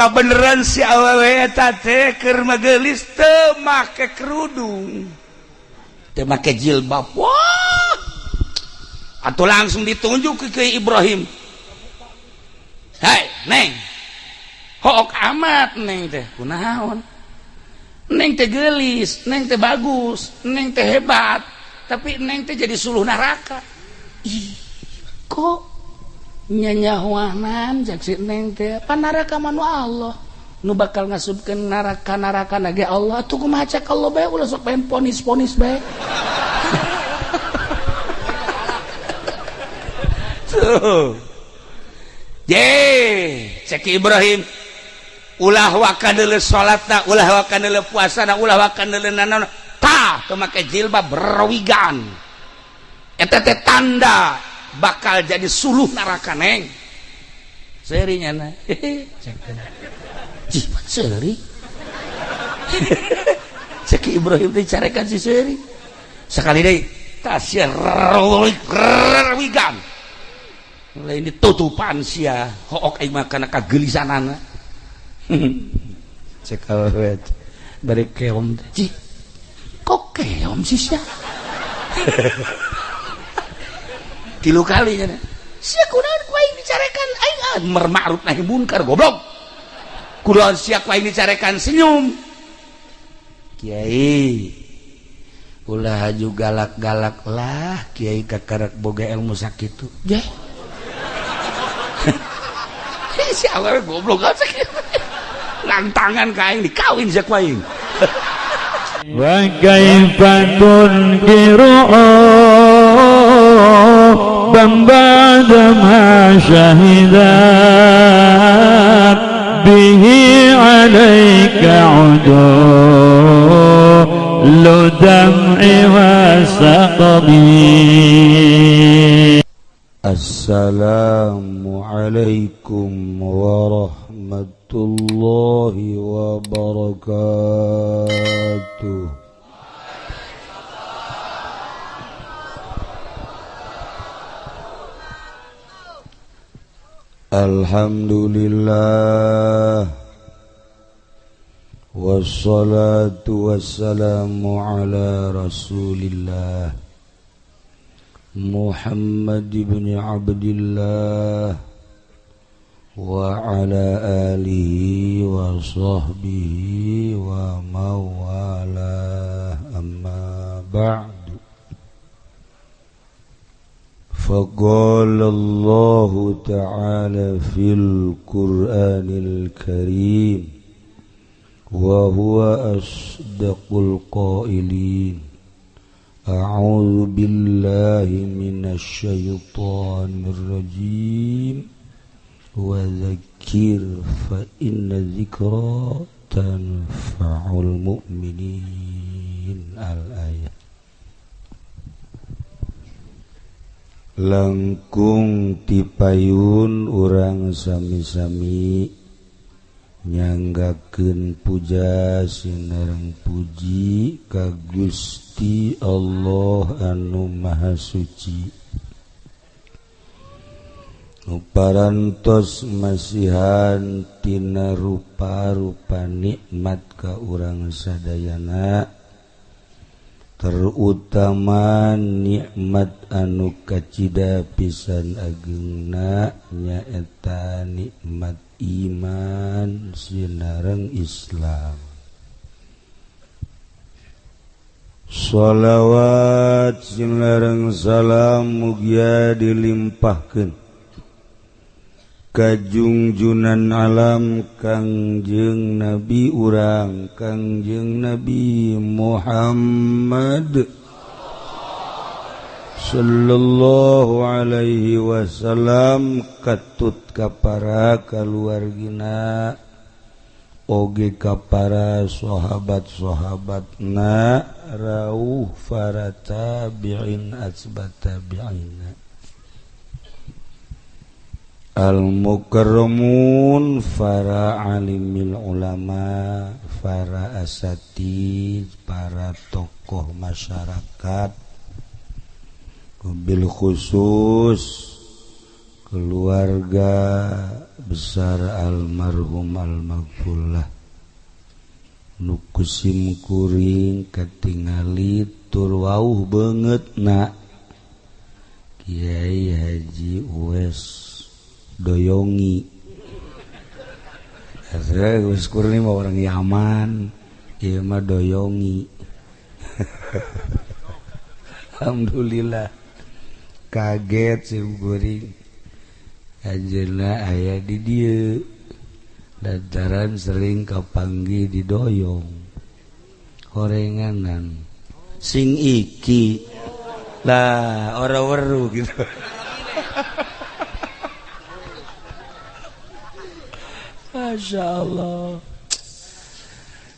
kabeneran si awewe eta teh keur magelis teu make kerudung, teu make jilbab. Wah, atuh langsung ditunjuk ke Ibrahim. Hai, Neng. Hook amat Neng teh. Kunaon? Neng teh gelis, Neng teh bagus, Neng teh hebat, tapi Neng teh jadi suluh neraka. Ih, kok nyanyahuanan jak si Neng teh panaraka manu Allah nu bakal ngasupkeun neraka nage Allah tuh kumaha cek Allah bae ulah sok pengen ponis bae. Tuh cek Ibrahim ulah wakadeuleu salatna ulah wakadeuleu puasana ulah wakadeuleu nanaon tah teu make jilbab berwigan eta teh tanda bakal jadi suluh neraka Neng. Serinya na jimat seri cek Ibrahim teh carekan si seri sekali deui tasya wigan mulai ini tutupan sia hook ai makana kagelisanana cek awewe bari keom teh kok keom sih sia tilu kali nya sia kunaon ku aing dicarekan aing ma'ruf nahi munkar goblok kunaon sia ku aing dicarekan senyum Kiai ulah aju galak-galak lah Kiai kakarek boga ilmu sakitu jeh si awewe goblok kan sakitu lantangan ka aing dikawin sia ku aing wa kaifa tunkiru بعد ما شهدت به عليك عدول دمع وسقط. السلام عليكم ورحمة الله وبركاته. Alhamdulillah wassalatu wassalamu ala rasulillah Muhammad ibn Abdillah wa ala alihi wa sahbihi wa mawalah amma ba'd. فقال الله تعالى في القرآن الكريم وهو أصدق القائلين أعوذ بالله من الشيطان الرجيم وذكر فإن الذكرى تنفع المؤمنين. الآية. Langkung tipayun urang sami-sami nyanggakeun puja sinareng puji ka Gusti Allah anu Maha Suci, nu parantos masihan tina rupa-rupa nikmat ka urang sadayana, terutama nikmat anu kacida pisan ageungna nyaeta nikmat iman sinareng Islam. Shalawat sinareng salam mugia dilimpahkeun ka junjunan alam Kangjeng Nabi urang Kangjeng Nabi Muhammad sallallahu alaihi wasallam, katut ka para kaluargina oge ka para sahabat-sahabatna rauh para tabi'in asbat tabi'ina al-mukarramun, para alimil ulama, para asatid, para tokoh masyarakat, bil khusus keluarga besar almarhum almaghfurlah nu kusim kuring katingali tur wauh banget nak Kiai Haji Uwes Doyongi. Uwes Kurni mah orang Yaman, ieu mah Doyongi. Alhamdulillah kaget sim kuring ajeuna aya di dieu lantaran sering kapanggih di doyong horenganan sing iki lah ora weru gitu. Masya Allah.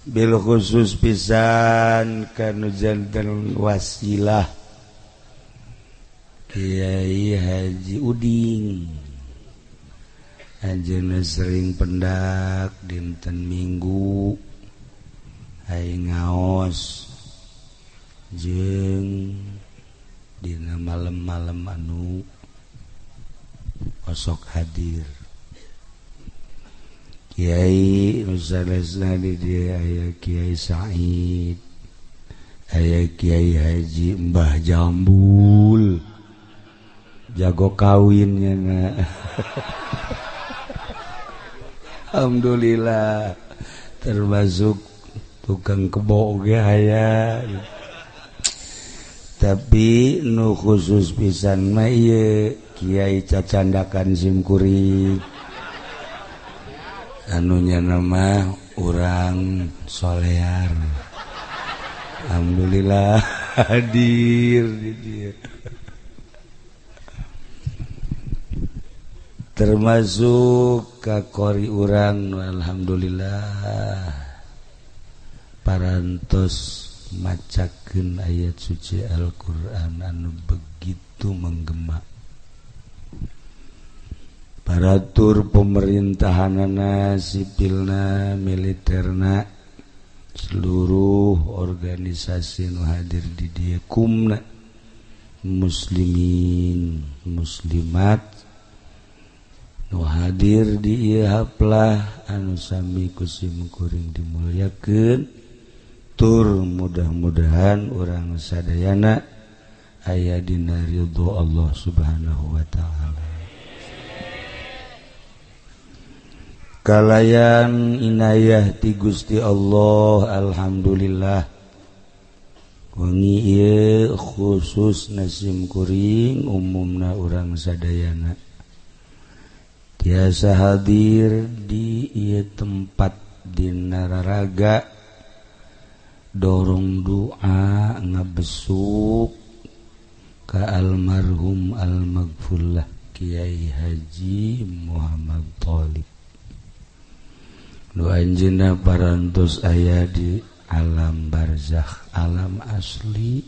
Bil khusus pisan kanu janten wasilah Kiai Haji Uding. Anjeunna sering pendak dinten Minggu aing ngaos jeung dina malam-malam anu osok hadir. Kiai nu sanesna di dieu aya Kiai Said, aya Kiai Haji Mbah Jambul, jago kawinnya na. Alhamdulillah termasuk tukang kebo ge aya. Tapi nu khusus pisan mah ieu Kiai Cacandakan Simkuring. Anunya nama urang solear. Alhamdulillah hadir di dia. Termasuk kakori urang alhamdulillah parantos macakeun ayat suci Al-Qur'an anu begitu menggema. Paratur pemerintahanana, sipilna, militerna, seluruh organisasi nu hadir di dieu kumna muslimin muslimat nu hadir di ieu haplah anu sami kusim kuring dimulyakeun tur mudah-mudahan urang sadayana aya dina ridho Allah Subhanahu wa taala. Kalayan inayah ti Gusti Allah alhamdulillah wengi ieu khusus nasim kuring umumna urang sadayana tiasa hadir di ieu tempat dina raraga dorong doa ngabesuk ka almarhum almaghfurlah Kiai Haji Muhammad Thalib. Nu anjeunna parantos aya di alam barzakh, alam asli,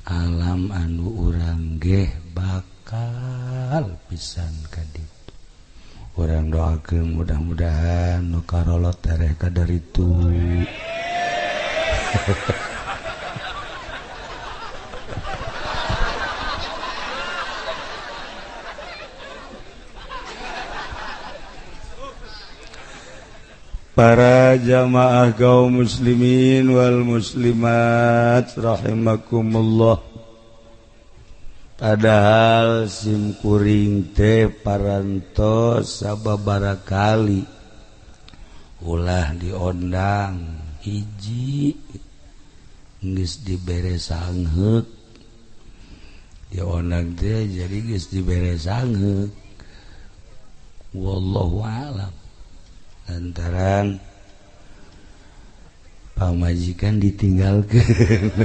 alam anu urang ge bakal pisan ka ditu. Urang doakeun mudah-mudahan nu karolot tareh ka daritu. Para jamaah kaum muslimin wal muslimat rahimakumullah. Padahal sim kuring teh parantos sababaraha kali ulah diondang hiji geus dibere sangheuk. Diondang teh jadi geus dibere sangheuk. Wallahu a'lam. Lantaran pamajikan ditinggalkeun.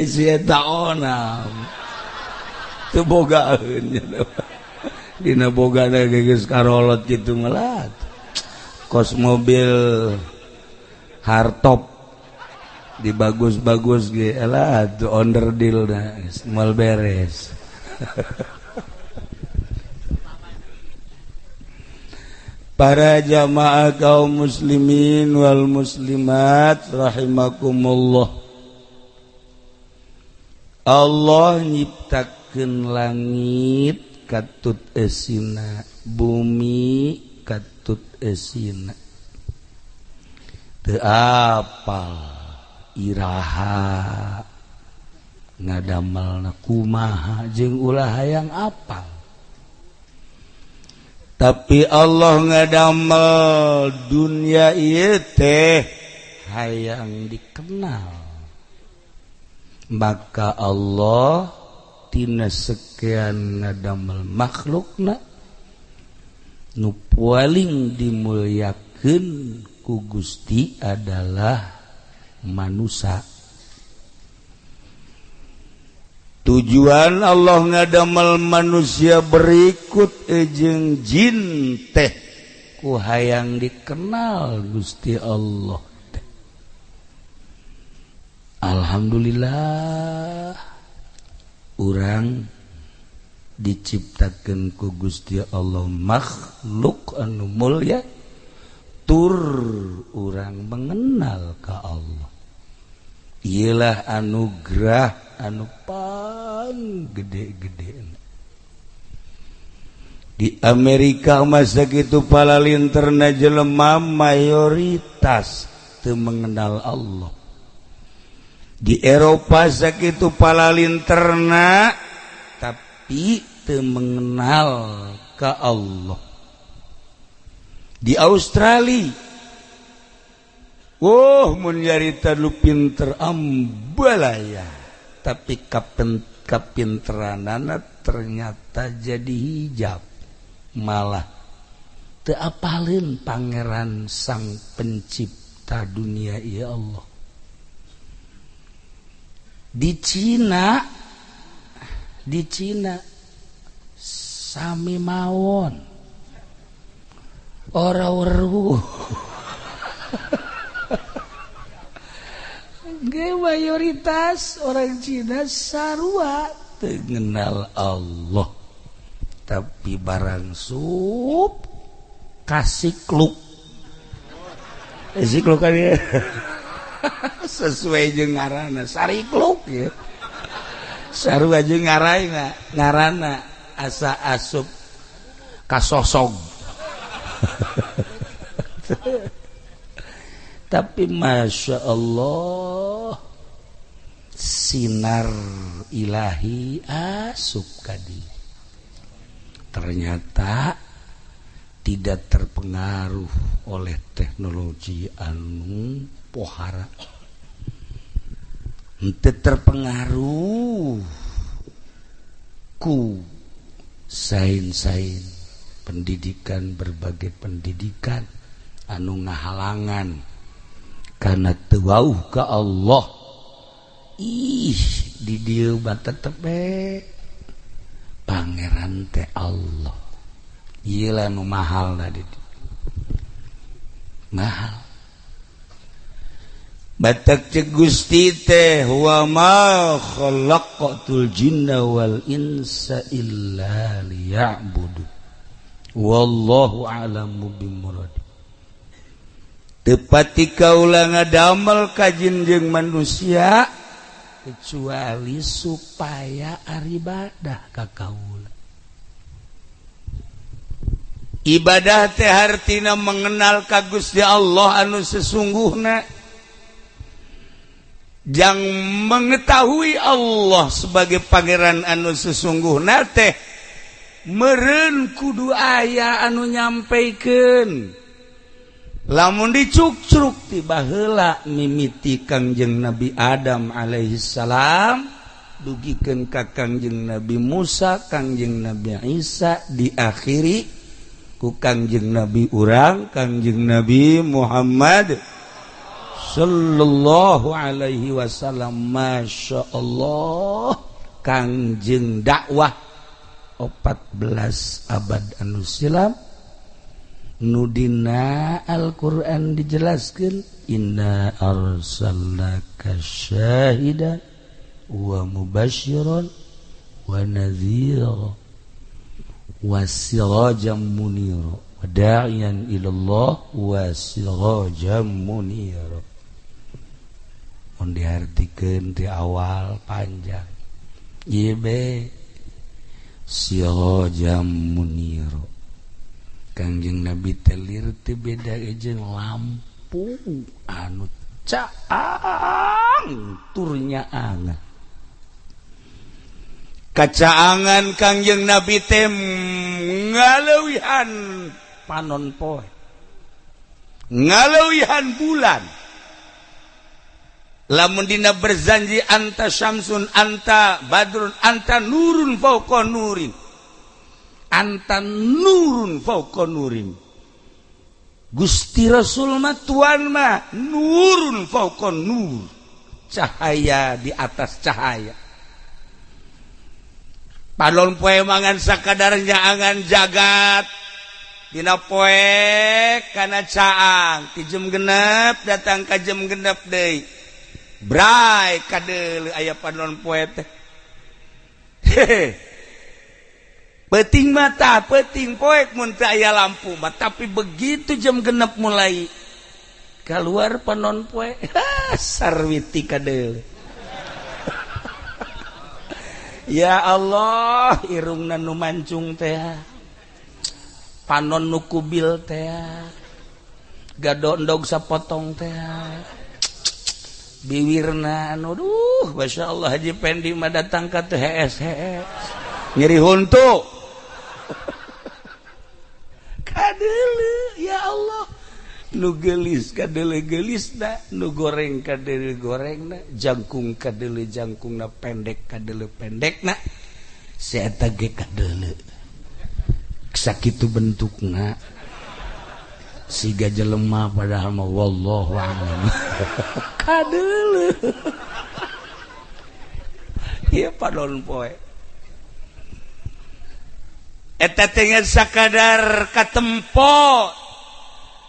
Si eta onam teu bogaeun dina bogana geus karolot kitu melat kos mobil hardtop dibagus-bagus ge elah tu onderdil na moal beres. Para jamaah kaum muslimin wal muslimat rahimakumullah. Allah nyiptakeun langit katut eusina, bumi katut eusina. Teu apal iraha ngadamelna kumaha jeung ulah hayang apal. Tapi Allah ngadamel dunia ieu teh hayang dikenal. Maka Allah tina sekian ngadamel makhlukna nu paling dimulyakeun ku Gusti adalah manusia. Tujuan Allah ngadamel manusia berikut jeung jin teh ku hayang dikenal Gusti Allah. Alhamdulillah urang diciptakeun ku Gusti Allah makhluk anu mulya tur urang mengenal ka Allah. Iyalah anugerah anu paling gede-gede. Di Amerika masa kitu palalinterna jelema mayoritas teu mengenal Allah. Di Eropa sakitu palalinterna tapi teu mengenal ka Allah. Di Australia mun nyarita lu pinter ambalaya tapi kapinteranana ternyata jadi hijab, malah teu apalin pangeran sang pencipta dunia ya Allah. Di Cina sami mawon ora weruh. Ge mayoritas orang Cina sarua teu ngenal Allah. Tapi barang sup kasih kluk. Kluk kan ya. Sesuai jeung ngaranna sarikluk ya. Sarua jeung ngaranna asa asup kasosog. Tapi masya Allah sinar ilahi asup kadi. Ternyata tidak terpengaruh oleh teknologi anu pohara, henteu terpengaruh ku sain-sain pendidikan, berbagai pendidikan anu ngahalangan karena teu wauh ka Allah. Di dieu mah tetep pangeran teh Allah. Ieu lah nu mahal tadi. Mahal. Batak cek Gusti teh wa ma khalaqatul jinna wal insa illa liya'budu. Wallahu a'lamu bimurad. Tepati kaula ngadamel ka jin jeung manusia kecuali supaya aribadah ka kaula. Ibadah teh hartina mengenal ka Gusti Allah anu sesungguhna. Yang mengetahui Allah sebagai pangeran anu sesungguhna teh meureun kudu aya anu nyampaikeun. Lamun dicuk-cuk ti baheula mimiti Kangjeng Nabi Adam alaihi salam dugikeun ka Kangjeng Nabi Musa, Kangjeng Nabi Isa, diakhiri ku Kangjeng Nabi urang Kangjeng Nabi Muhammad sallallahu alaihi wasallam. Masya Allah Kangjeng dakwah 14 abad anu silam nudina Al-Quran dijelaskan inna arsalnaka syahidan wa mubasyiran wa nadhira wa sirajan munira wa da'iyan ilallah wa sirajan munira. Mun diartikeun di awal panjang Ibe Sirojam Muniro Kangjeng Nabi telir teu beda jeung lampu anu caang turnya angah. Kacaangan Kangjeng Nabi teh ngaleuwihan panon poe. Ngaleuwihan bulan. Lamun dina berzanji anta syamsun anta badrun anta nurun fauqa nurin. Anta nurun fauqa nurin. Gusti Rasul mah tuan mah nurun fauqa nur. Cahaya di atas cahaya. Panon poe mangan sakadarnya angan jagat. Dina poe kana caang ti jam genep datang ka jam genep deui. Brai kadeuleu aya panon poe teh. Peuting mata, peuting poek mun teu aya lampu mah, tapi begitu jam genep mulai keluar panon poe, sarwiti kadeuleu. Ya Allah, irungna nu mancung teh. Panon nu kubil teh. Gadondog sapotong teh. Biwirna anu duh masyaallah Haji Pendi mah datang ka teh hees nyeri huntu kadeuleu ya Allah nu geulis kadeuleu geulisna nu goreng kadeuleu gorengna jangkung kadeuleu jangkungna pendek kadeuleu pendekna saeta ge kadeuleu sakitu bentukna siga jelema padahal mah wallahu a'lam. Kadeuleu. Ieu panon poe. Eta teh sakadar katempo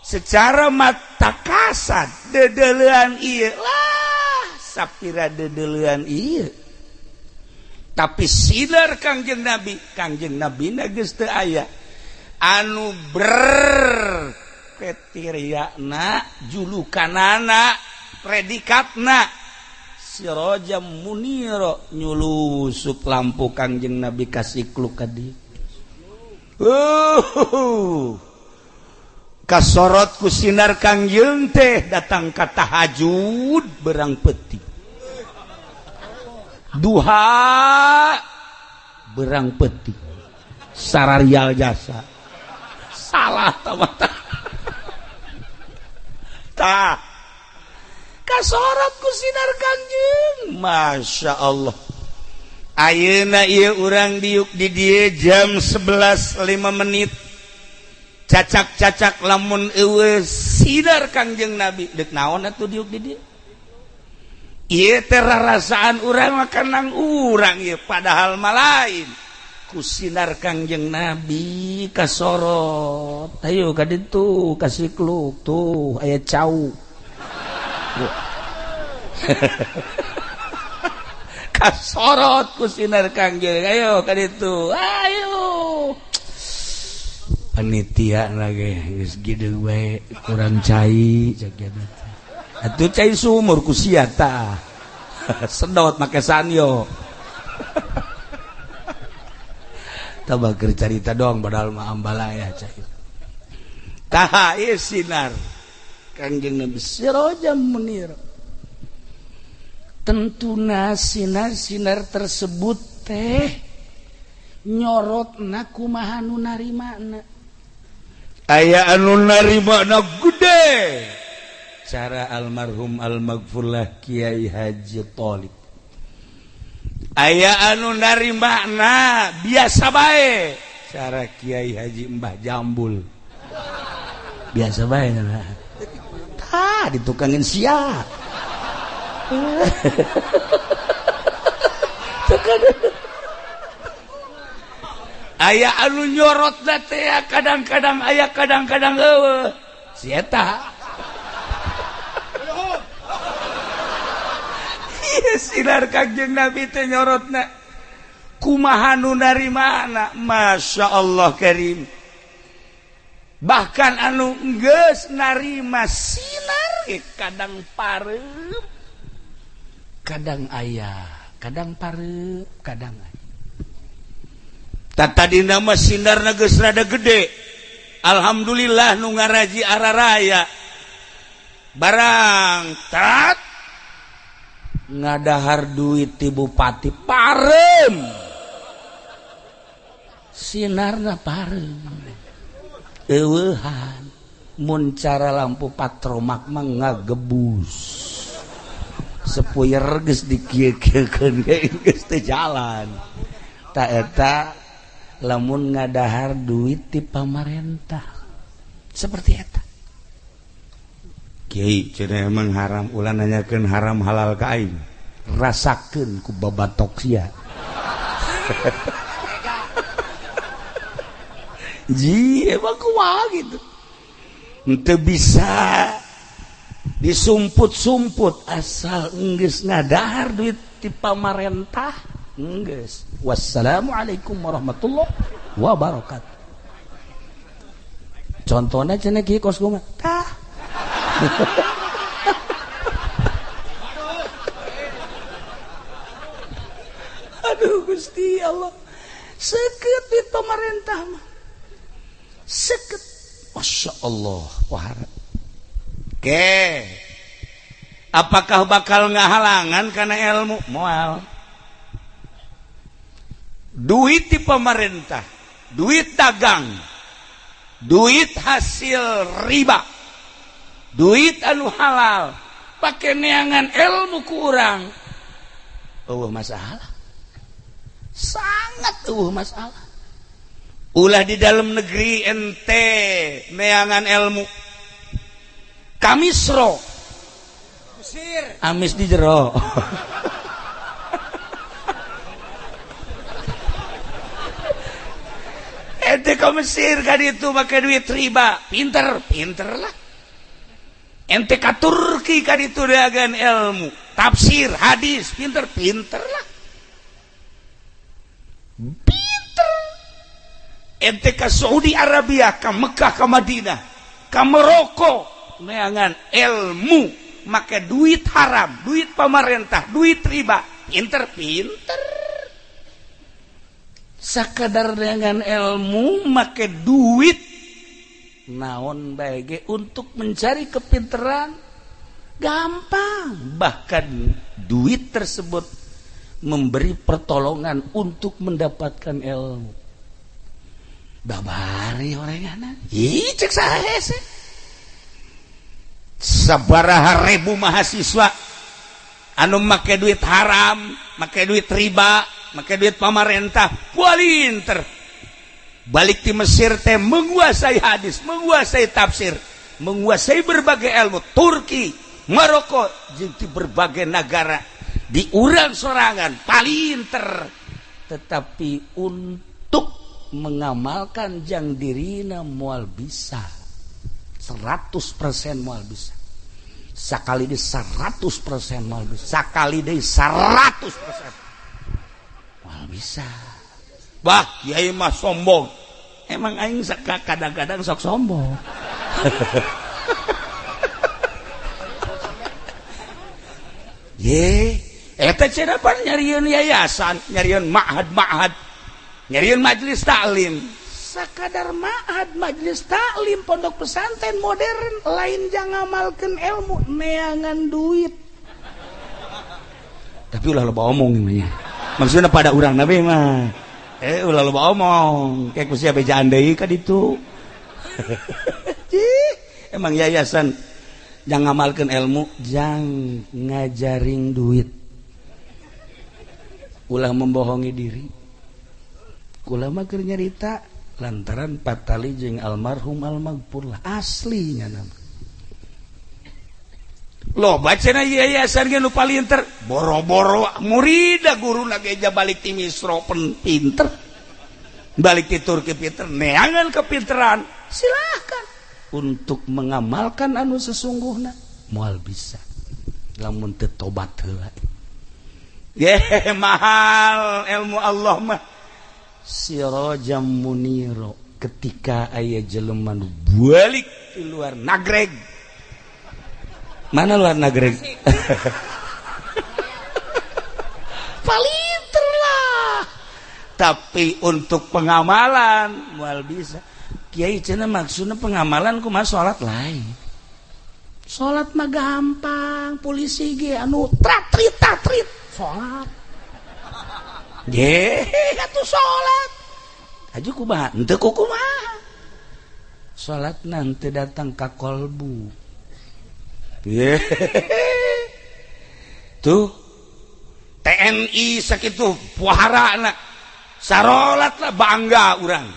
secara mata kasat dedeleuan ieu lah sapira dedeleuan ieu. Tapi sinar Kangjeng Nabi na geus teu aya anu kriteria julukanana predikatna Sirojam Muniro nyulusup lampu Kangjeng Nabi kasikluk ka dieu. Kasorot ku sinar Kangjeng teh datang ka tahajud berang peuting. Duha berang peuting. Sararial jasa. Salah tamata. Tah kasorot ku sinar Kangjeng, masya Allah. Ayeuna ieu urang diuk di dieu jam 11.05 cacak-cacak lamun eueuh sinar Kangjeng Nabi deuk naon atuh diuk di dieu. Ieu teh rarasaan urang mah kanang urang ieu padahal mah lain. Ku sinar Kangjeng Nabi kasorot. Ayo ka ditu kasikluk tuh aya cau. Kasorot ku sinar Kangjeng. Ayo ka ditu. Ayo. Panitia lagi geus gideung bae kurang cai jagana. Atuh cai sumur ku sia tah. Sedot make sanyo. Tabakir carita doang padahal mah ambalaya cair. Tah ieu sinar Kangjeng Nabi Sirojam Munir. Tentuna sinar-sinar tersebut teh nyorotna kumaha nu narimana. Aya anu narimana gede. Cara almarhum al-maghfurlah Kiai Haji Tholib. Aya anu narimana biasa bae. Cara Kiai Haji Mbah Jambul. Biasa bae nah. Tah ditukangin sia. Aya anu nyorotna teh kadang-kadang aya kadang-kadang eueuh. Si eta. Sinar Kangjeng Nabi teh nyorotna kumaha nu narimana, masya Allah karim. Bahkan anu geus narima sinar kadang parem kadang aya kadang pareup kadang tadi nama sindarna geus rada gede. Alhamdulillah nu ngaraji araraya barang tat ngadahar duit ti bupati parem sinarna parem eueuhan mun cara lampu patromak mah ngagebus sepuyer geus dikieu-kieukeun geus teu jalan ta eta lamun ngadahar duit ti pamarentah seperti eta. Kiai cenah emang haram ulah nanyakeun haram halal ka aing rasakeun ku babatok sia ji emang kumaha gitu teu bisa disumput-sumput asal geus ngadahar duit ti pamarentah geus. Wassalamualaikum warahmatullahi wabarakatuh. Contohnya cenah kieu kos gua tah aduh Gusti Allah seukeut duit pemerintah mah seukeut Masya Allah wahara. Oke, apakah bakal ngahalangan karena ilmu moal duit di pemerintah, duit dagang, duit hasil riba, duit anu halal pakai neangan ilmu ku urang masalah sangat masalah. Ulah di dalam negeri ente neangan ilmu kamisro amis di jero ente ke Mesir kan itu pakai duit riba pinter lah. Ente ka Turki kan itu dagang ilmu tafsir hadis pinter lah. Pinter. Ente ka Saudi Arabia ka Mekah ka Madinah ka Maroko neangan ilmu make duit haram duit pemerintah duit riba pinter sakadar dengan ilmu make duit naon bae untuk mencari kepinteran gampang, bahkan duit tersebut memberi pertolongan untuk mendapatkan ilmu. Babari orangana ih cek sae sih sabaraha ribu mahasiswa anu make duit haram make duit riba make duit pemerintah pualinter balik di Mesir teh menguasai hadis menguasai tafsir menguasai berbagai ilmu Turki Maroko jeung di berbagai negara di urang sorangan palinter tetapi untuk mengamalkan jang dirina moal bisa 100% moal bisa sakali deui 100% moal bisa sakali deui 100% moal bisa. Bah kiai mah sombong emang aing kadang-kadang sok sombong ye eta cenah pan nyarieun yayasan nyarieun ma'had nyarieun majelis taklim sakadar ma'had majelis taklim pondok pesantren modern lain jangan ngamalkeun ilmu neangan duit tapi ulah loba omong nya maksudna pada urang nabi mah ulah loba omong kayak kusia bejaan deui ka ditu emang yayasan jangan ngamalkeun ilmu jang ngajaring duit ulah membohongi diri kula mah keur nyarita lantaran patali jeung almarhum almaghfur lah aslinya nama loba cenah yayasan ge nu palinter boro-boro murida guruna ge balik ti Misro pinter balik ti Turki pinter neangan kepinteran silahkan untuk mengamalkan anu sesungguhna moal bisa lamun teu tobat heula ye mahal ilmu Allah mah sirajam muniro ketika aya jelema nu balik di luar nagreg mana luar nagreg palinter lah. Tapi untuk pengamalan moal bisa. Kiai cenah maksudna pengamalan kumaha salat lain. Salat mah gampang, polisi ge anu tratrit salat. Ye, atuh salat. Aju kumaha? Henteu kumaha. Salatna henteu datang ka kolbu. Ye. Tuh TNI sakitu puharana sarolat lah bangga urang.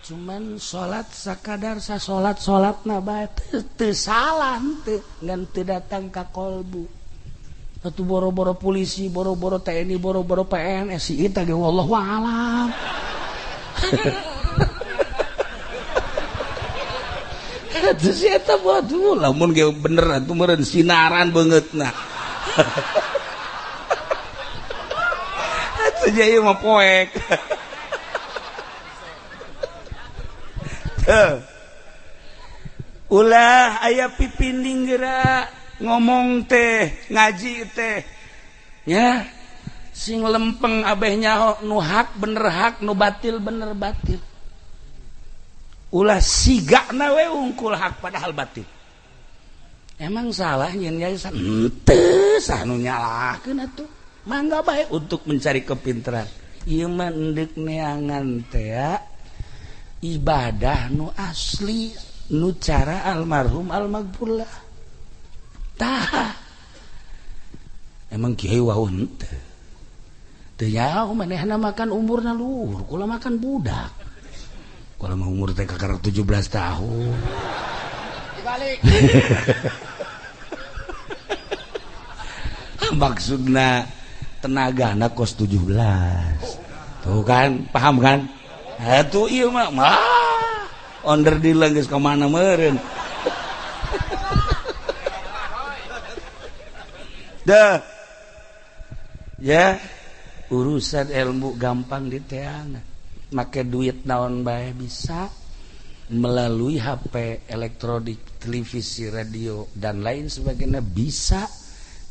Cuman salat sakadar sasolat-solatna bae teu salah teu ngan teu datang ka kolbu. Atuh boro-boro polisi, boro-boro TNI, boro-boro PNS si eta ge wallahu a'lam. Atuh si eta waduh lamun ge bener atuh meureun sinaran beungeutna. Atuh jadi mah poek. Ulah aya pipinding geura ngomong teh ngaji teh ya sing lempeng abeh nyaho nu hak bener hak nu batil bener batil. Ulah sigana we ungkul hak padahal batil. Emang salah nyen yayasan henteu sah nu nyalahkeun atuh mangga bae untuk mencari kepintaran. Ieu mah endek neangan teh ibadah nu asli nu cara almarhum almaghfur lah. Tah emang kiai wau henteu teu nyaho manehna makan umurna luhur kula makan budak. Kula mah umur teh kakara 17 tahun. Dibalik. Maksudna tenagana kos 17. Tuh kan, paham kan? Atuh ieu mah onder dilang geus ka mana meureun. Dah. Ya, urusan ilmu gampang diteana. Make duit naon bae bisa melalui HP, elektronik, televisi, radio dan lain sebagainya bisa.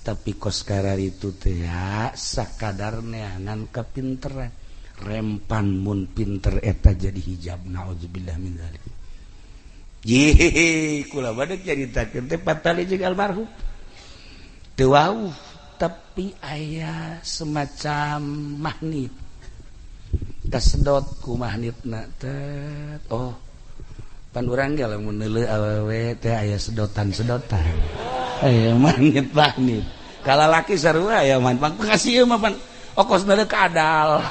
Tapi kos karar itu teh ya sakadar neangan kepinteran. Rempan mun pinter eta jadi hijab naudzubillah min dzalik. Ye, kula bade caritakeun teh patali jeung almarhum. Teu wau, tapi aya semacam magnet. Kasedot ku magnetna teh. Oh, pan urang ge lamun neuleuh awewe teh aya sedotan-sedotan. Aya magnet. Kalalaki sarua aya man pangkasih mah pan okos neuleuh kadal.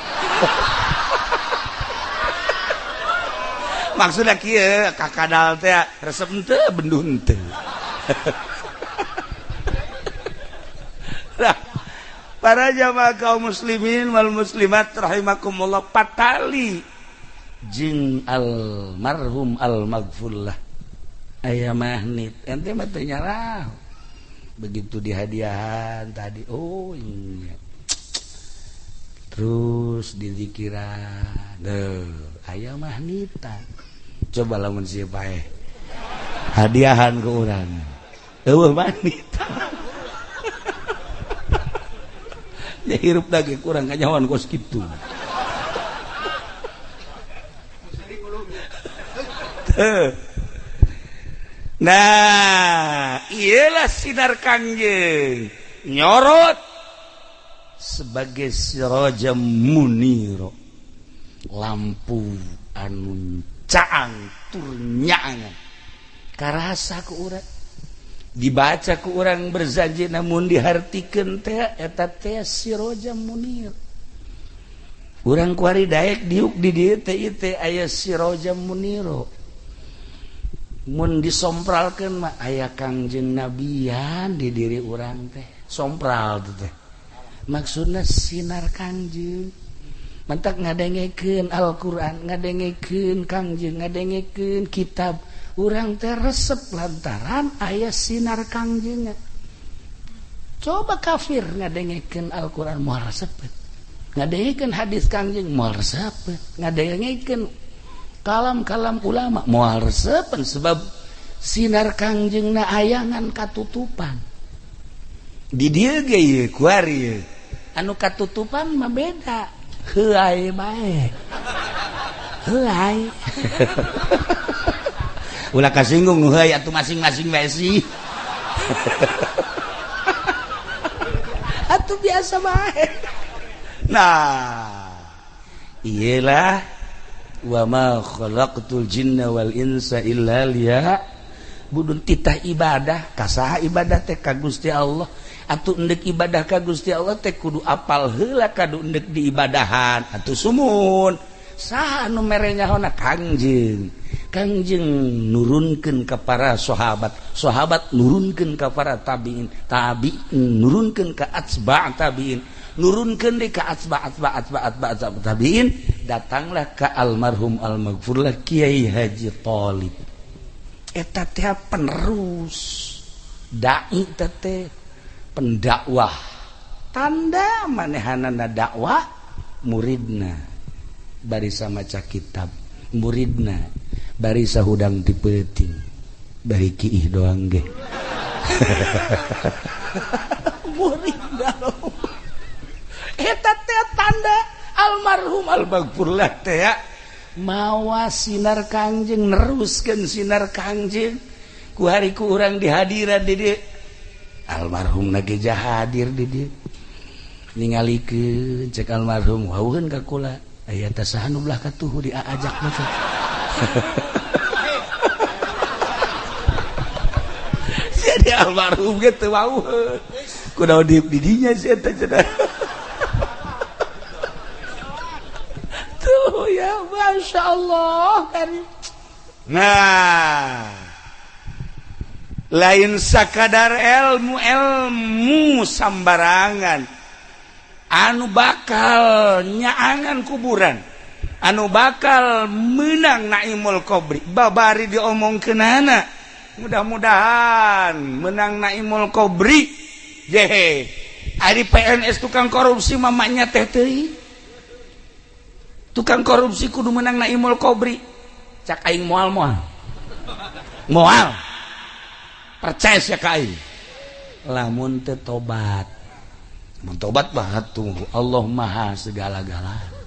Maksudnya kieu kakadal teh resep henteu bendun teu. Nah, para jamaah kaum muslimin wal muslimat rahimakumullah patali jeung almarhum almaghfurlah aya magnet ente mah teu nyarah. Begitu dihadiahan tadi oh iya. Terus di zikiran aya magnetan. Coba lamun sieu paeh hadiahan ke urang eueuh magnetan. Ya hirup dage kurang kanyawan kos kitu. Nah, iyalah sinar Kangjeng nyorot sebagai sirajam muniro, lampu anu caang tur nyaangan karasa ku urang dibaca ku urang berjanji namun dihartikeun teh eta teh sirajam munir. Urang kuari daek diuk di dieu teh ieu teh aya sirajam muniro. Mun disompralkeun mah aya Kangjeng Nabian di diri urang teh. Sompral teh. Maksudna sinar Kangjeng. Mantak ngadengekeun Al-Qur'an, ngadengekeun Kangjeng, ngadengekeun kitab. Urang teh resep lantaran aya sinar Kangjeng. Coba kafir ngadengekeun Al-Qur'an moal resep. Ngadengekeun hadis Kangjeng moal resep. Ngadengekeun kalam-kalam ulama moal resepen sebab sinar Kangjengna ayangan katutupan. Di dieu ge ieu kuari anu katutupan mah beda heuai bae heuai ulah kasinggung nu heuai atuh masing-masing bae sih atuh biasa bae nah iyalah wa ma khalaqtul jinna wal insa illa budun titah ibadah kasaha ibadah teh ka Gusti Allah atuh endek ibadah ka Gusti Allah teh kudu apal heula kadu endek diibadahan atuh sumun saha anu mere nyahona Kangjeng nurunkeun ka para sahabat nurunkeun ka para tabiin nurunkeun ka atsba' tabiin nurunkeun deui ka atsba' tabiin datanglah ka almarhum almaghfurlah Kiai Haji Thalib eta teh penerus dai teh pendakwah tanda manehanana dakwah muridna bari samaca kitab muridna bari sahudang dipeuting bari kiih doang ge muridna eta teh tanda almarhum almaghfurlah teh mawa sinar Kangjeng neruskeun sinar Kangjeng ku hari ku urang dihadiran di dieu almarhum lagi hadir di dieu ningalikeun cek almarhum wauheun ka kula aya teh saha nu belah katuhu diajak mah teh jadi almarhum ge teu wauheun kunaon di dinya sia teh cenah tuh ya Masya Allah kan nah lain sakadar ilmu sambarangan anu bakal nyaangan kuburan anu bakal menang naimul qabri babari diomongkeunana mudah-mudahan menang naimul qabri jehe ari PNS tukang korupsi mamanya teh teuing tukang korupsi kudu menang naimul qabri cak aing moal percaya sia ka aing lamun teu tobat mun tobat banget tuh Allah maha segala-galanya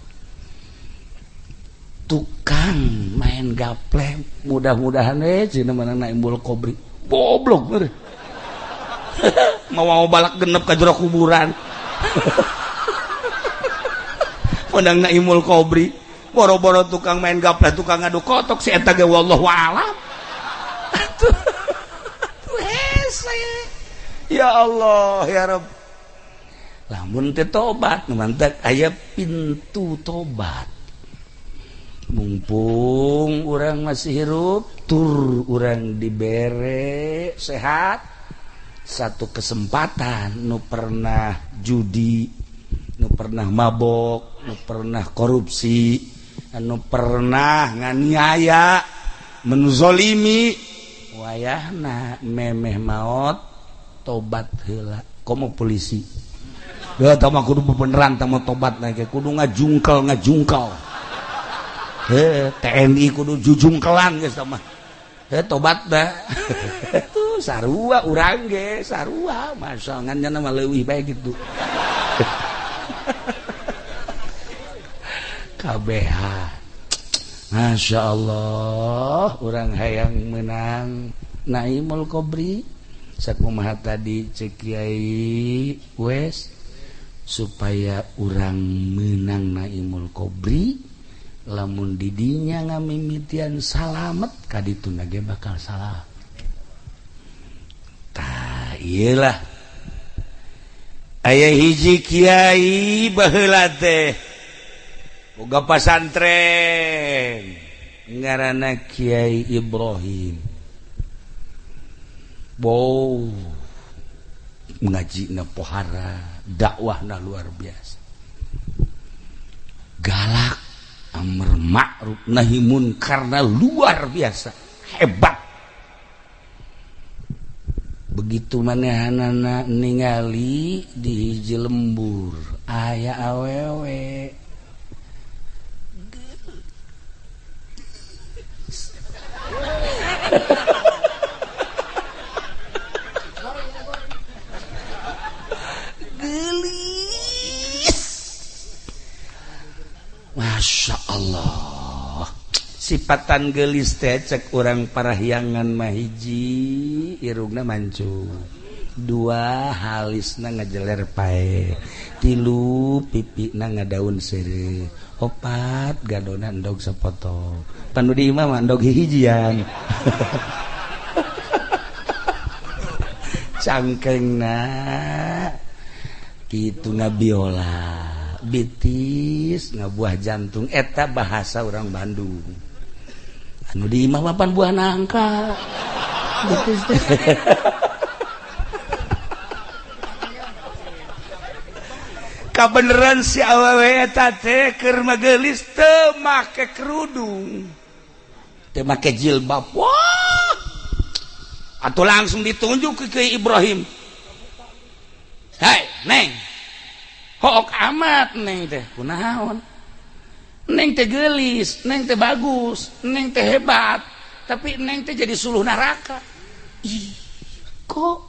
tukang main gaple mudah-mudahan cenah menang naimul qabri goblok bener mau balak genep ka jero kuburan menang naimul qabri boro-boro tukang main gaple tukang ngadu kotok si eta ge wallahu alam ya Allah ya Rabb lamun teh tobat mantak aya pintu tobat mumpung urang masih hirup tur urang dibere sehat satu kesempatan nu pernah judi nu pernah mabok nu pernah korupsi nu pernah nganiaya menzolimi wayahna memeh maot tobat heula komo polisi ya tama kudu beneran tama tobat na kudu ngajungkel TNI kudu jujungkelan geus tama tobat da tuh sarua urang ge sarua masa nganjana mah leuwih bae kitu KBH Masya Allah urang hayang menang naimul qabri sakumaha tadi cek Kiai wes supaya urang menang naimul qabri lamun didinya ngamimitian salamet kadituna ge bakal salah tah iyalah aya hiji kiai baheula teh boga pasantren ngaranna Kiai Ibrahim bow ngajina pohara dakwahna luar biasa galak amr ma'ruf nahi munkar luar biasa hebat begitu manehanana ningali di hiji lembur aya awewe sipatan gelis teh cek urang parahyangan mahiji irungna mancung, 2 halisna ngajeler pae, 3 pipina ngadaun seureuh, 4 gadona endog sapotong. Panu di imah mah endog hijian. Cangkengna kitu ngabiola, bitis ngabuah jantung, eta bahasa orang Bandung. Anu di imah mapan buah nangka. Bitis teh. Kabeneran si awewe eta teh keur magelis teu make kerudung, teu make jilbab. Wah, atuh langsung ditunjuk ke Ibrahim. Hai neng, hook amat neng teh kunaon? Neng teh gelis, neng teh bagus, neng teh hebat, tapi neng teh jadi suluh neraka. Ih, kok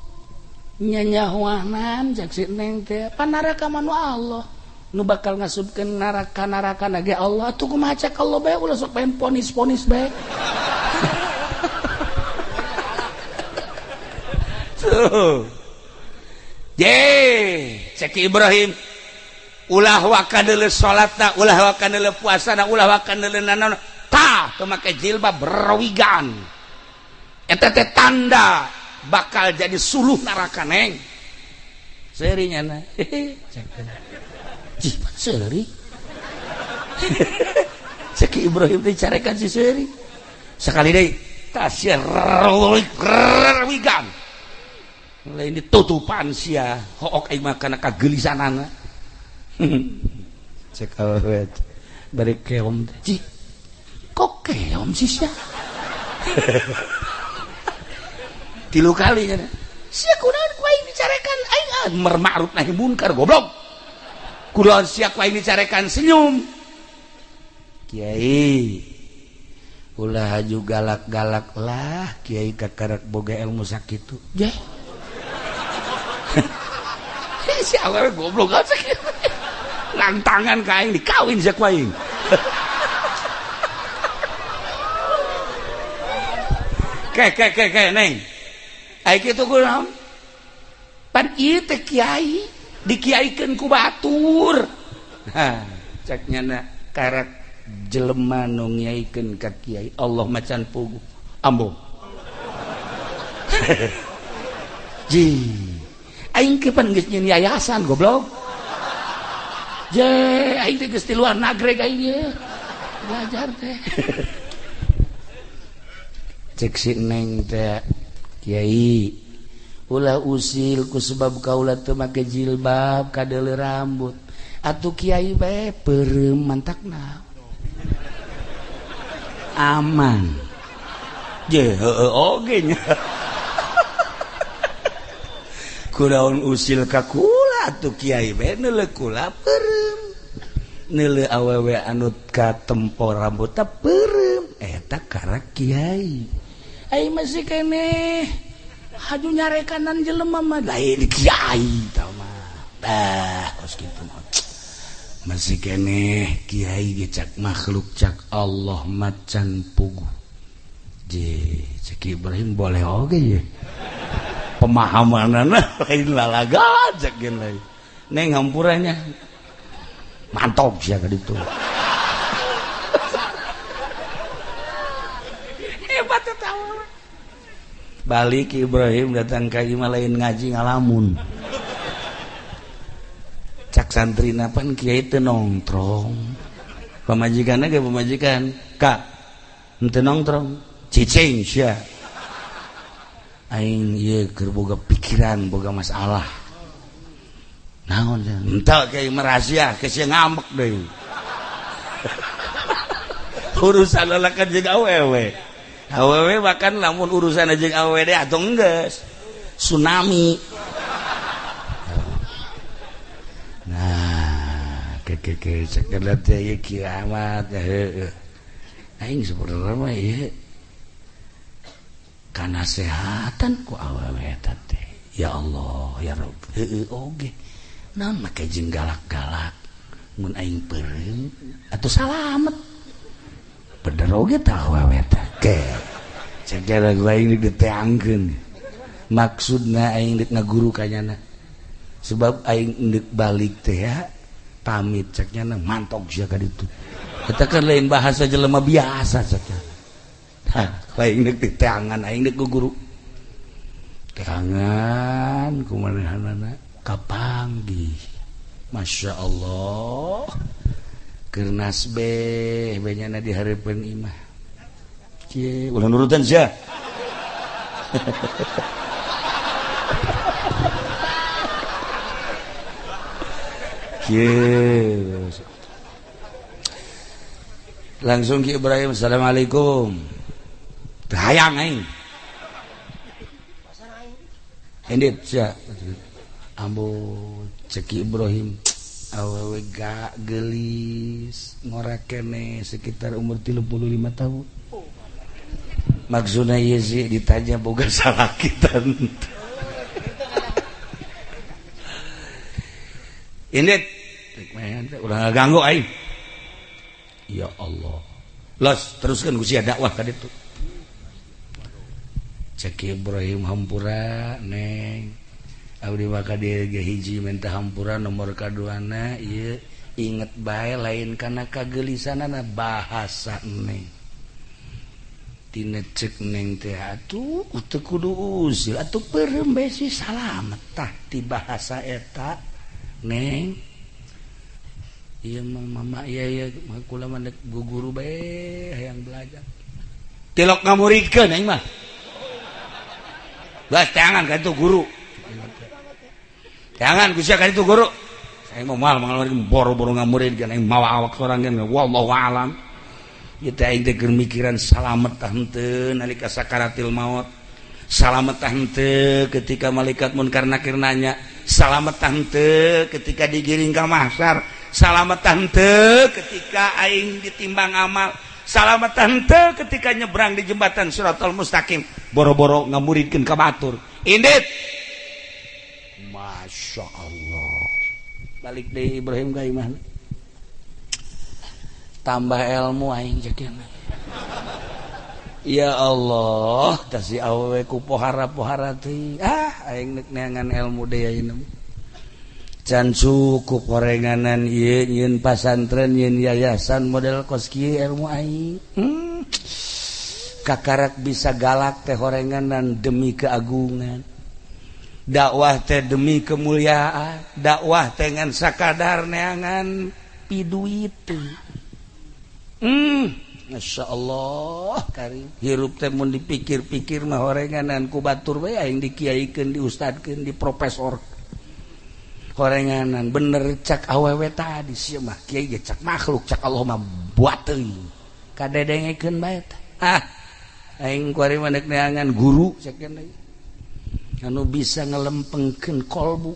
nyanyahuanan jak si neng teh pan neraka manu Allah nu bakal ngasupkeun neraka ge Allah. Tuh kumaha cek Allah bae ulah sok pengen ponis bae. Tuh cek Ibrahim ulah wakadeuleu salatna, ulah wakadeuleu puasana, ulah wakadeuleu nanaon tah teu make jilbab berawigan, eta teh tanda bakal jadi suluh neraka neng. Serinya na jih seri. Cek Ibrahim teh carekan si seri sekali deui tasya rawigan lain ditutupan sia hook aing mah kana kagelisanana. Cek awet bari keom teh kok keom sih sia. 3 kali nya sia kunaon ku aing dicarekan aing amar ma'ruf nahi munkar goblok. Kunaon sia ku aing dicarekan senyum. Kiai ulah haju galak-galak lah kiai kakarek boga ilmu sakitu. Jeh. Si awewe goblok aja kitu. Lantangan ka aing dikawin sia ku aing. Ke neng. Ai kitu kunaon? Pan ieu teh kiai dikiaikeun ku batur. Hah, cek nyana karek jelema nu ngiaikeun ka kiai Allah macan pugu. Ambo. Ji. Aing ke pan geus nyeun yayasan goblok. Je, aing teh geus di luar negeri ka ieu. Belajar teh. Cek si neng teh kiai ulah usil ku sebab kaula teu make jilbab kadeuleu rambut atuh kiai bae peureum mantakna aman je heueuh oge nya. Kunaon usil ka kula atuh kiai bae neuleuh kula peureum neuleuh awewe anu katempo rambut teh peureum eta karek kiai. Aing masih keneh haju nyarekanan jelema mah lain kiai tah mah. Dah kos kitu mah. Masih keneh kiai ge cak makhluk cak Allah macan pugu. Je cek Ibrahim boleh oge ye. Pemahamanana lain lalaga cek gen lain. Neng hampurannya mantap sia ka ditu. Hebat eta. Balik Ibrahim datang ka imah lain ngaji ngalamun. Cak santrina pan kiai teu nongtrong. Pamajikanna ge pamajikan, "Kak, henteu nongtrong, cicing sia." Aing ieu keur boga pikiran, boga masalah. Naon sia? Henteu kiai marahasia, geus sia ngambek deui. Urusan lalakan jeung awewe. Awewe bahkan lamun urusan jeung awewe deh atuh enggeus tsunami. Nah, ke cekelat teh kiamat heueuh. Aing saudara mah ieu kanasehatan ku awewe eta teh. Ya Allah, ya Rabb, heueuh oge. Naon make jeung galak-galak mun aing peureum atuh salamet. bener oge tahu eta ke cekera gua aing diteangkeun maksudna aing deuk ngaguru kanyana sebab aing deuk balik teh ya pamit ceknya mantok sia ka ditu eta kan lain bahasa jelema biasa ceknya aing deuk diteangan aing deuk guru teangan kumanehanana kapanggih Masya Allah kernas benyana dihareupeun imah kieu ulah nurutan sia kieu langsung ki Ibrahim assalamualaikum teu hayang aing endit sia ambo ceki Ibrahim awewe gak gelis ngora kene sekitar umur 35 tahun maksudnya ieu sih ditanya boga salakitan ini udah ganggu aing ya Allah los teruskan usia dakwah ka ditu ceki Ibrahim hampura neng abdi maka dia hiji minta hampura nomor kaduana ieu inget bae lain kana kagelisanana bahasa neng tina cek neng teh atuh teu kudu usil atuh peureum bae si salamet tah ti bahasa eta neng ieu mama ieu kula mandek guguru bae hayang belajar tilok ngamuridkeun aing mah belas tangan ka itu guru jangan gusia kan itu guru saya mau mal boro-boro ngamurid kan aing mawa awak sorangan wallahu alam ieu teh aing teh keur mikiran salamet tah henteu nalika sakaratil maut salamet tah henteu ketika malaikat munkar nakir nanya salamet tah henteu ketika digiring ka mahsyar salamet tah henteu ketika aing ditimbang amal salamet tah henteu ketika nyebrang di jembatan Siratal Mustaqim boro-boro ngamuridkeun ka batur indit Masya Allah balik deh Ibrahim ka imah tambah ilmu aing cekeuna ya Allah tah si awewe ku pohara-pohara teh aing neuk neangan ilmu deui ayeuna can cukup horenganan ieu nyieun pasantren nyieun yayasan model kos kieu ilmu aing kakarak bisa galak teh horenganan demi keagungan dakwah teh demi kemuliaan dakwah teh ngan sakadar neangan piduit Masya Allah karim hirup teh mun dipikir-pikir mah horenganan ku batur bae aing dikiaikeun diustadkeun di profesor horenganan bener cak awewe tadi sia mah kiai ge cak makhluk cak Allah mah buat teuing kadedengekeun bae aing kuari mah neangan guru cekeun deui anu bisa ngelempengkeun kolbu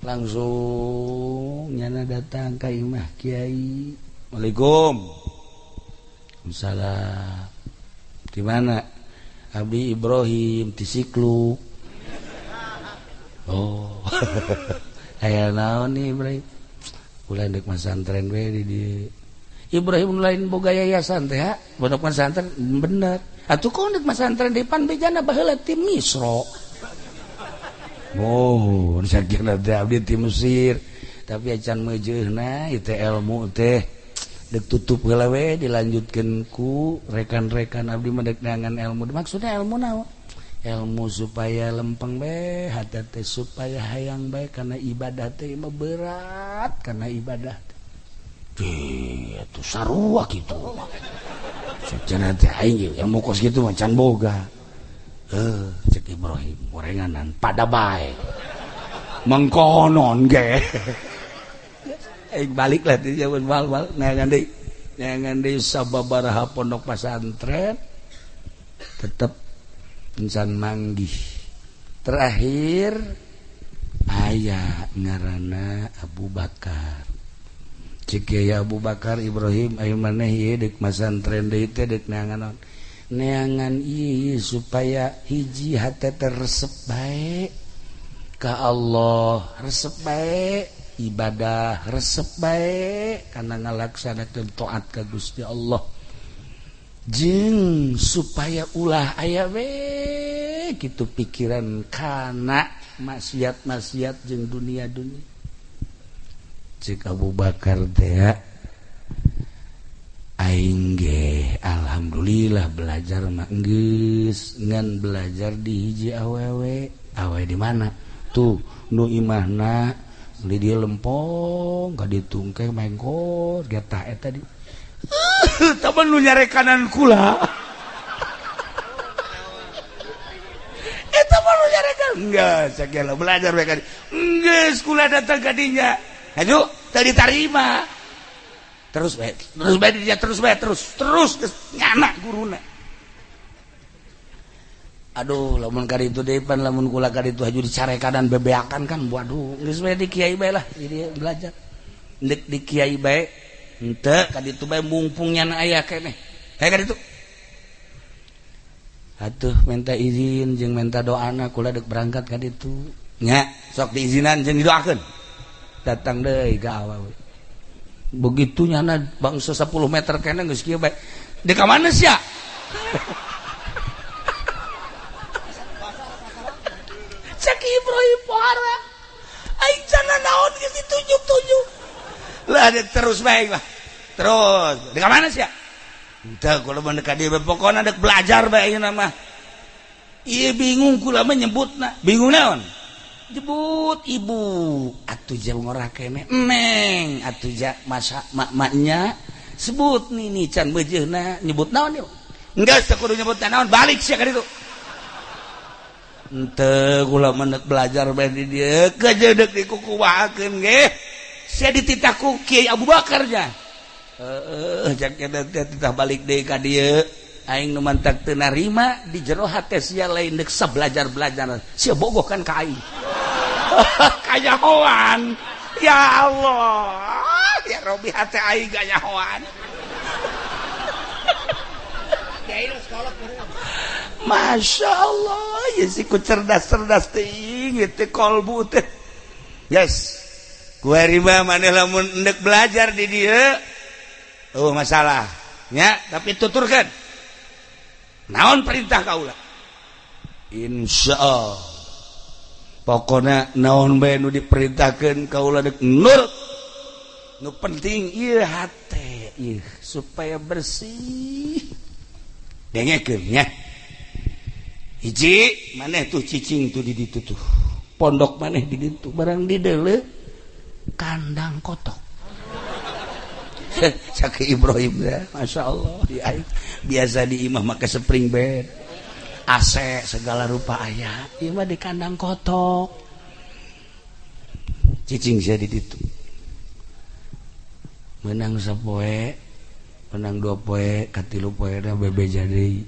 langsung nyana datang ka imah kiai Waalaikum Salam di mana abdi Ibrahim di Sikluk oh aya naon nih Ibrahim ulah deuk masantren we di Ibrahim lain boga yayasan teh ha pondok pesantren bener atuh kok deuk masantren depan bejana baheula tim Misro oh sakira teh abdi ti Mesir tapi acan meujeuna ieu teh ilmu teh deuk tutup heula we dilanjutkeun ku rekan-rekan abdi mah deuk neangan ilmu maksudna ilmu naon ilmu supaya lempeng bae hate teh supaya hayang bae kana ibadah teh mah berat kana ibadah teh atuh sarua kitu sajan teh aing ilmu kos kitu mah can boga cek Ibrahim gorenganan pada bae mengkonon ge balik lah di zaman bal neangan deui sababaraha pondok pesantren tetep encan manggih terakhir aya ngaranna Abu Bakar cek ya Abu Bakar Ibrahim aya maneh ieu deuk pesantren deui teh deuk neangan neangan ieu supaya hiji hate resep bae ka Allah resep bae ibadah resep bae kana ngalaksanakeun taat ka Gusti Allah jeung supaya ulah aya we gitu pikiran kana maksiat-maksiat jeung dunia-dunia. Cek Abu Bakar teh aing ge alhamdulillah belajar mah geus ngan belajar di hiji awewe. Awewe di mana? Tuh nu imahna di dieu lempong ka ditungkeh mengkor getah eta di. Taman nu nyarekanan kula. Eta mah nu nyarekan enggak sakiala belajar we ka. Geus kula datang ka dinya. Aju tadi tarima. Terus nyana guruna. Aduh lamun ka ditu deui pan lamun kula ka ditu haju dicarekanan bebeakan kan waduh geus we di kiai bae lah jadi belajar. Ndek di kiai bae henteu ka ditu bae mumpung nyana aya keneh. Haye ka ditu. Atuh minta izin jeung minta doana kula deuk berangkat ka ditu. Nya sok diizinan jeung didoakeun. Datang deui ka awewe. Begitu nyana bangsa 10 meter keneh geus kieu bae. Dek ka mana sia? Cak Ibrahim pohara. Aing cenah naon geus ditunjuk-tunjuk. Lah terus bae lah. Terus, dek ka mana sia? Entah kula mah ka dieu pokona dek belajar bae ayeuna mah. Ieu bingung kula mah nyebutna. Bingung naon? Jebut ibu atuh jauh ngorah kene neng atuh ja masa mak-maknya sebut nih can bejeuna nyebut naon yuk enggak kudu nyebut naon balik sia ka ditu henteu kula menek belajar bae di dieu kejedeg dikukuwakeun ge sia dititaku Kiai Abu Bakar nya jak titah balik deui ka dieu aing nu mantak teu narima di jero hate sia lain deuk sabelajar-belajar sia bogoh kan ka aing kanyahoan ya Allah ya Robi hati aing kanyahoan Masya Allah ya siku cerdas-cerdas ting itu kolbu teh yes gue rima maneh lamun endek belajar di dia masalah ya tapi tuturkan naon perintah kaula insyaallah pokoknya naon bae nu diperintahkeun kaula deuk nurut nu penting ieu hate ieu supaya bersih dengekeun nya hiji maneh tuh cicing tuh di ditu tuh pondok maneh di ditu barang di deuleu kandang kotok Cak Ibrahim dah masyaallah di biasa di imah make spring bed AC segala rupa aya ieu mah di kandang kotok cicing sia di ditu menang sapoe menang 2 poe katilu poena bebeja deui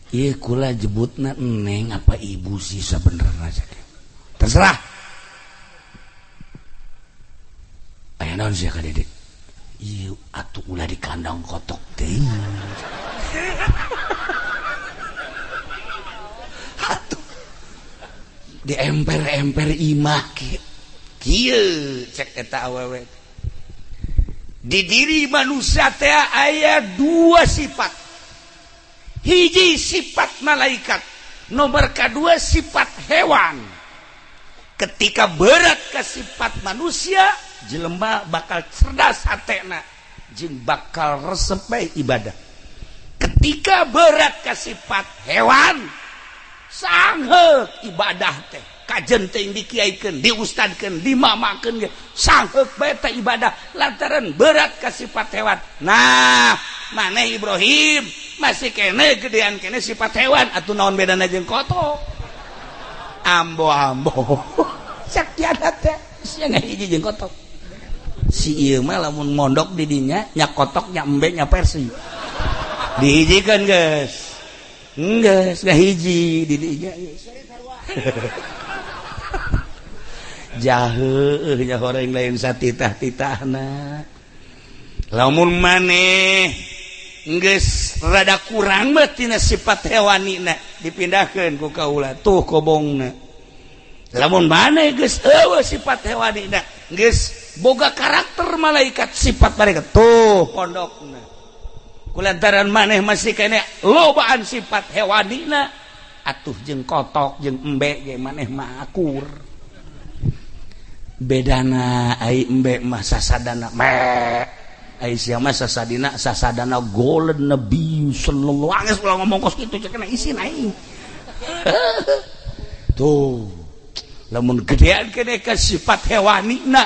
ieu kula jebutna neng apa ibu sih sabenerna terserah aya naon sia ka dedek ieu atuh ulah di kandang kotok teh di emper-emper imah kieu cek eta awewe di diri manusia teh aya 2 sifat hiji sifat malaikat nomor kedua sifat hewan ketika berat ke sifat manusia jelema bakal cerdas hatena jeung bakal resep bae ibadah ketika berat ke sifat hewan sangheuk ibadah teh kajen teh dikiaikeun diustadkeun dimamakeun ge sangheuk bae teh ibadah lantaran berat ka sifat hewan nah maneh Ibrahim masih kene gedean kene sifat hewan atuh naon bedana jeung kotok ambo-ambo sakiana teh sia ngahiji jeung kotok si ieu mah lamun mondok di dinya nya kotok nya embe nya persi dihijikeun geus geus ngahiji di dinya jaheuh nya horeng lain satitah-titahna lamun maneh geus rada kurang mah tina sifat hewanina dipindahkeun ku kaula tuh kobongna lamun maneh geus eueuh sifat hewanina geus boga karakter malaikat sifat malaikat tuh pondokna kulantaran maneh masih kene lobaan sifat hewanina atuh jeung kotok jeung embe ge maneh mah akur bedana ai embe mah sasadana ai sia mah sasadana golden nabi sallallahu alaihi wasallam ngomong kos kitu cenah isin aing tuh lamun gedean kene ka sifat hewanina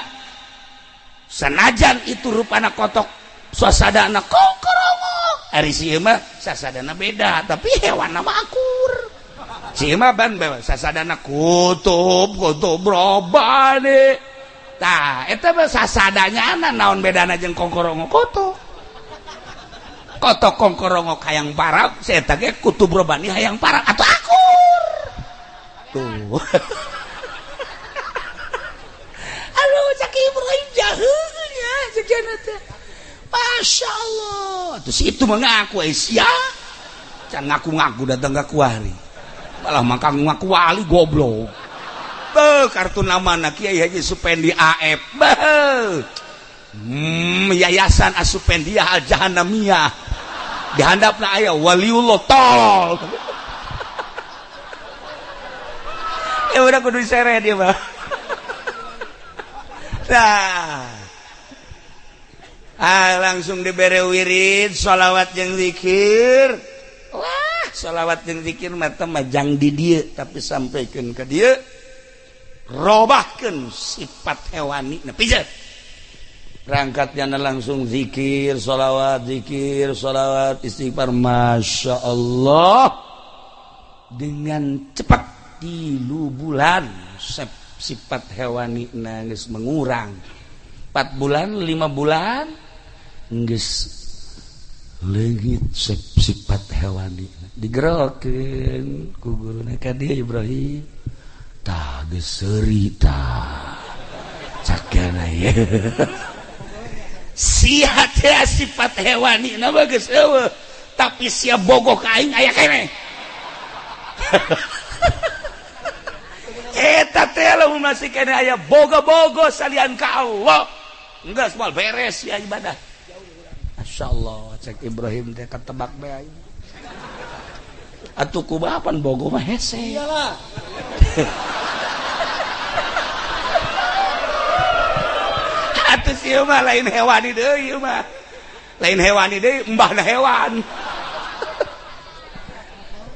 sanajan itu rupana kotok sasadana kokorongo ari sieu mah sasadana beda tapi hewanna mah akur sieu mah ban bae sasadana kutub robane tah eta mah sasadanya naon bedana jeung kokorongo kotok kokorongo hayang parab saya eta ge kutub robani hayang parab atuh akur tuh halo cak Ibrahim jaheun ya sejenna teh Masya Allah terus itu mengaku sia can ngaku-ngaku datang ke kuari malah maka ngaku wali goblok kartu namana Kiai Haji Supendi AF yayasan Asupendiah Al Jahannamiyah dihandapna aya waliullah tol udah kudu diseret dia mah nah langsung dibere wirid sholawat jeung zikir wah sholawat jeung zikir mah teh majang di dieu tapi sampaikeun ka dieu robahkeun sifat hewani na pijet rangkatnya langsung zikir sholawat istighfar Masya Allah dengan cepat 3 bulan sifat hewani na geus mengurang 4 bulan 5 bulan geus leungit sifat hewani digerokeun ku guruna ka dieu Ibrahim tah geus seuri tah cakana ye sia teh sifat hewani na geus eueuh tapi sia bogoh ka aing aya keneh eta teh lamun masih kene aya boga-boga salian ka Allah enggeus moal beres ya ibadah masyaallah cek Ibrahim teh katebak bae aing atuh kumapan bogo mah hese iyalah atuh sieu mah lain hewani deui ieu mah lain hewani deui embahna hewan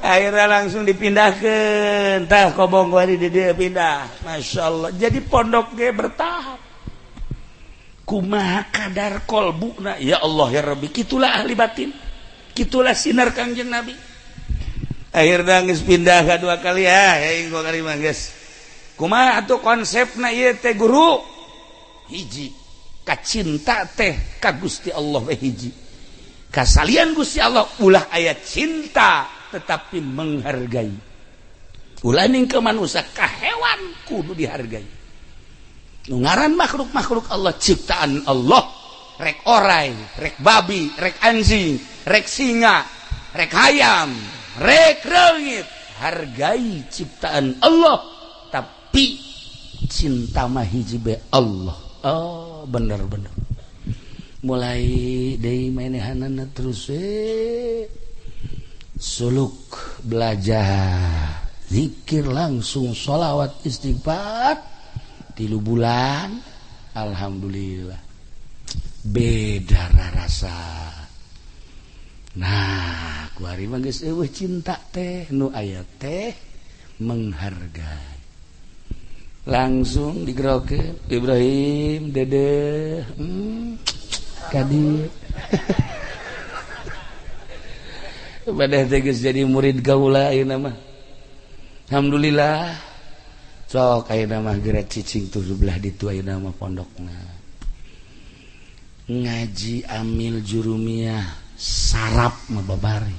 akhirnya langsung dipindahkan tah kobong gua di dia pindah Masya Allah jadi pondok ge bertahap kumaha kadar kolbuna ya Allah ya Rabbi kitulah ahli batin kitulah sinar Kangjeng Nabi akhirnya geus pindah kadua kali aing gua kali mah geus kumaha atuh konsepna ieu teh guru hiji kacinta teh ka Gusti Allah we hiji kasalian Gusti Allah ulah aya cinta tetapi menghargai ulah ningkeun manusia ka hewan kudu dihargai nu ngaran makhluk-makhluk Allah ciptaan Allah rek orai rek babi rek anjing rek singa rek hayam rek reungit hargai ciptaan Allah tapi cinta mah hiji bae Allah oh bener mulai deui manehanana terus suluk belajar zikir langsung sholawat istighfar 3 bulan alhamdulillah beda rasa nah kuari mah geus eueuh cinta teh nu aya teh menghargai langsung digerokeun Ibrahim dede kadi badah teh geus jadi murid gaula ayeuna mah alhamdulillah sok ayeuna mah geura cicing tuh belah ditu ayeuna mah pondokna ngaji amil jurumiyah sarap mah babari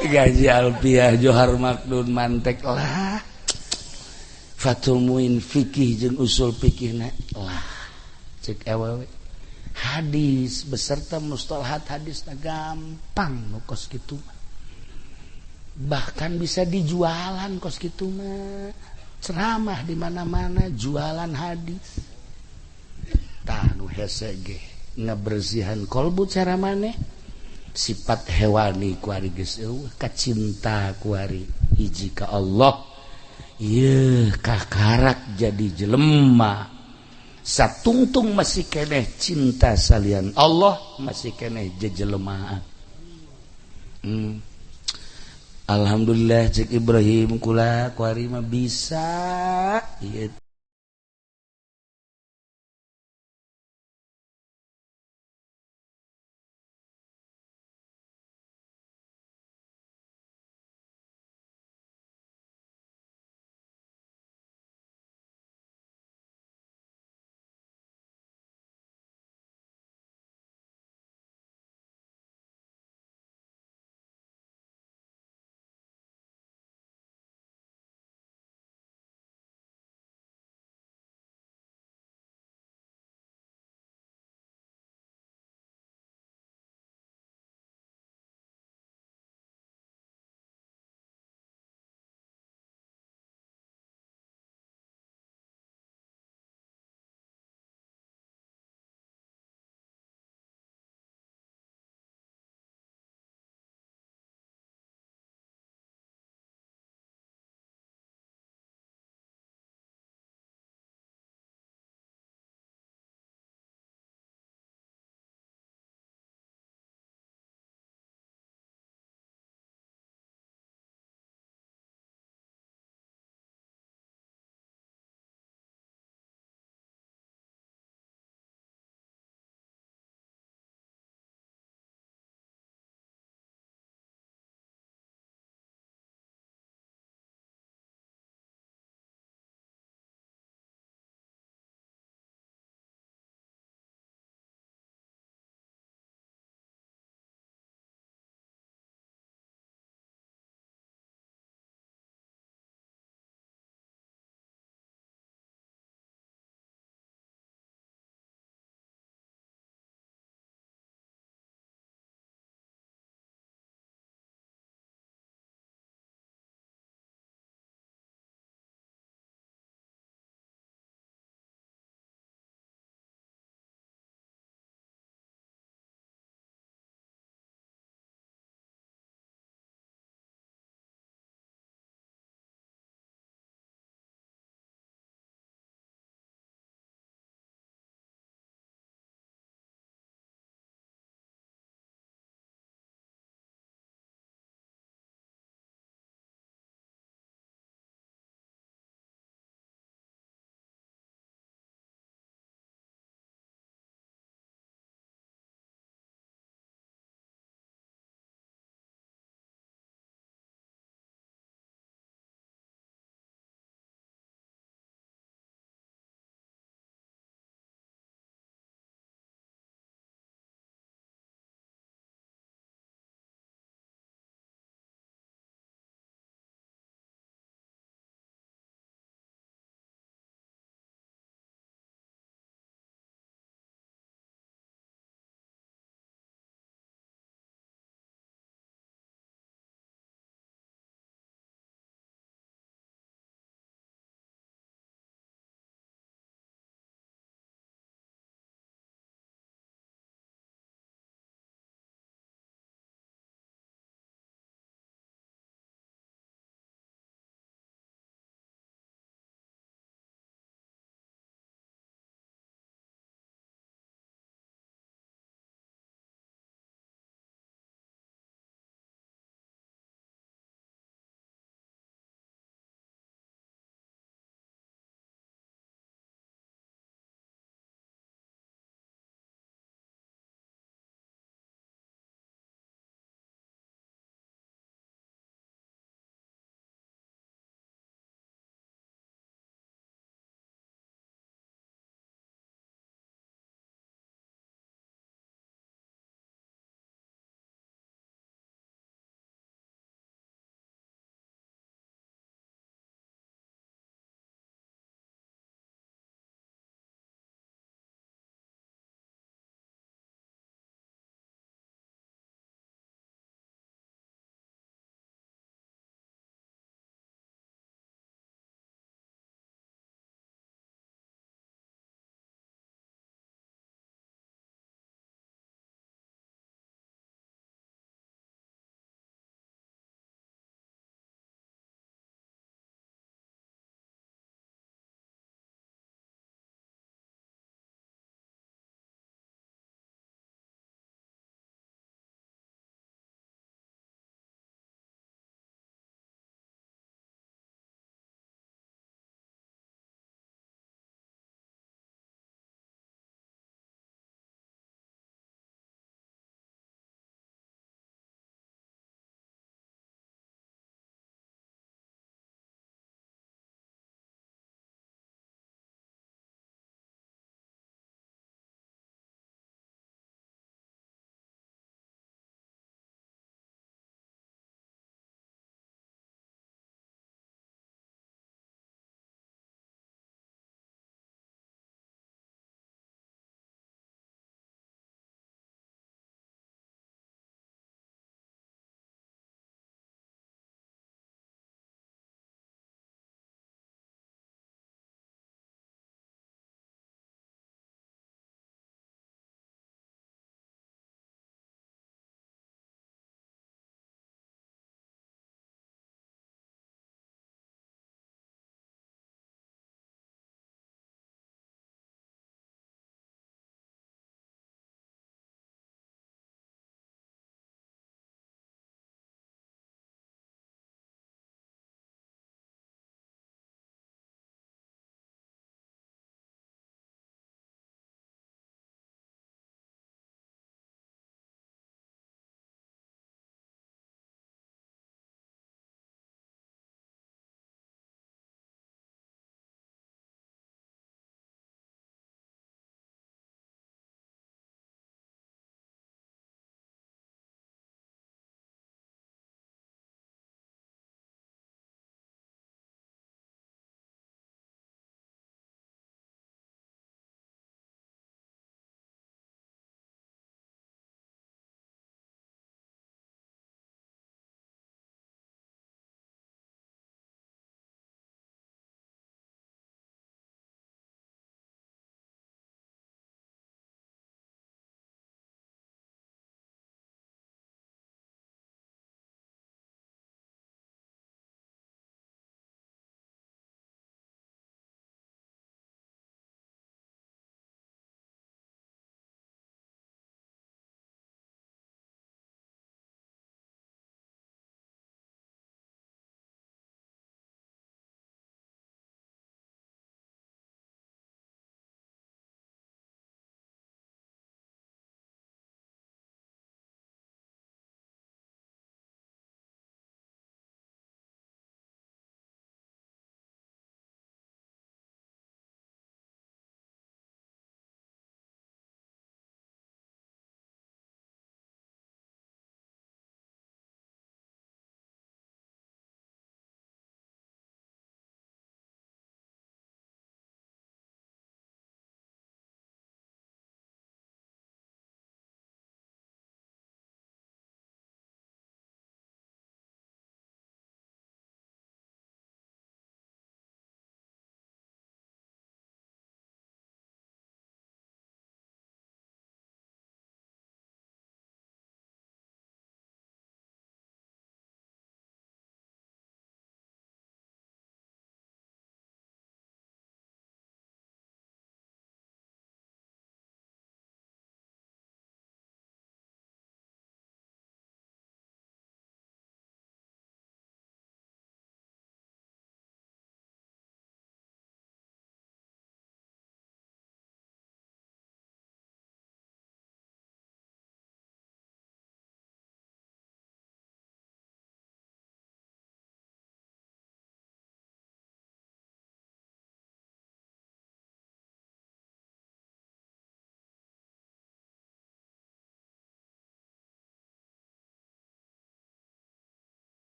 ngaji alfiah johar makdun mantek lah fatul muin fikih jeung usul fikihna lah cek ewewe hadis beserta mustalahat hadisna gampang nu kos kitu bahkan bisa dijualan kos kitu mah ceramah di mana-mana, jualan hadis. Tah nu hese ge ngabersihan kolbu cara maneh sifat hewani ku ari geus eueuh kacinta ku ari hiji ka Allah. Ieu kakarak jadi jelema satungtung masih keneh cinta salian Allah, masih keneh jejelemaan. Alhamdulillah cek Ibrahim kula ku ari mah bisa ieu